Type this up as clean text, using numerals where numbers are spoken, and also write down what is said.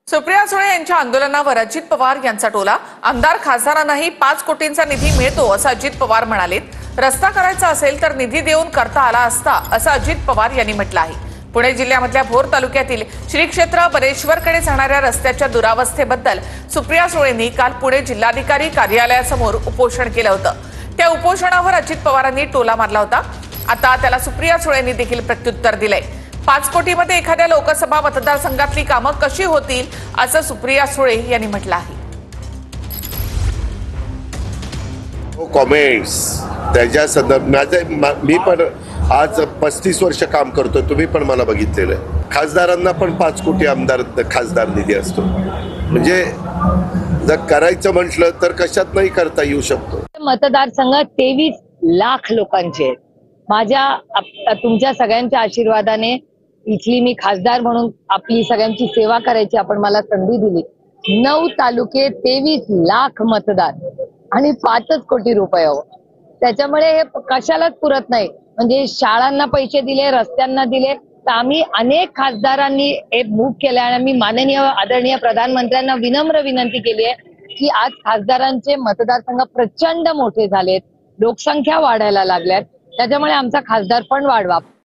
सुप्रिया सुळे यांच्या आंदोलनावर अजित पवार यांचा टोला। आमदार खासदारांनाही 5 कोटींचा निधी मिळतो असं अजित पवार म्हणाले। रस्ता करायचा असेल तर निधी देऊन करता आला असता असं अजित पवार यांनी म्हटलं आहे। पुणे जिल्ह्यामधल्या भोर तालुक्यातील श्री क्षेत्र बरेश्वरकडे जाणाऱ्या रस्त्याच्या दुरावस्थेबद्दल सुप्रिया सुळेंनी काल पुणे जिल्हाधिकारी कार्यालयासमोर उपोषण केलं होतं। त्या उपोषणावर अजित पवारांनी टोला मारला होता। आता त्याला सुप्रिया सुळेंनी देखील प्रत्युत्तर दिलंय। 5 कोटीमध्ये एखाद्या लोकसभा मतदारसंघातली कामं कशी होतील असं सुप्रिया सुळे यांनी म्हटलं आहे। कॉमेंट्स त्याच्या संदर्भात मी पण आज 35 वर्ष काम करतोय, तुम्ही पण मला बघितलेलं। खासदारांना पण 5 कोटी आमदार खासदार निधी असतो, म्हणजे जर करायचं म्हटलं तर कशात नाही करता येऊ शकतो। मतदारसंघ 23 लाख लोकांचे आहेत। माझ्या तुमच्या सगळ्यांच्या आशीर्वादाने इथली मी खासदार म्हणून आपली सगळ्यांची सेवा करायची आपण मला संधी दिली। 9 तालुके 23 लाख मतदार आणि 5 कोटी रुपये त्याच्यामुळे हे कशालाच पुरत नाही। म्हणजे शाळांना पैसे दिले, रस्त्यांना दिले, तर आम्ही अनेक खासदारांनी हे मूव्ह केलं आणि मी माननीय आदरणीय प्रधानमंत्र्यांना विनम्र विनंती केली आहे की आज खासदारांचे मतदारसंघ प्रचंड मोठे झालेत, लोकसंख्या वाढायला लागल्यात, त्याच्यामुळे आमचा खासदार पण वाढवा।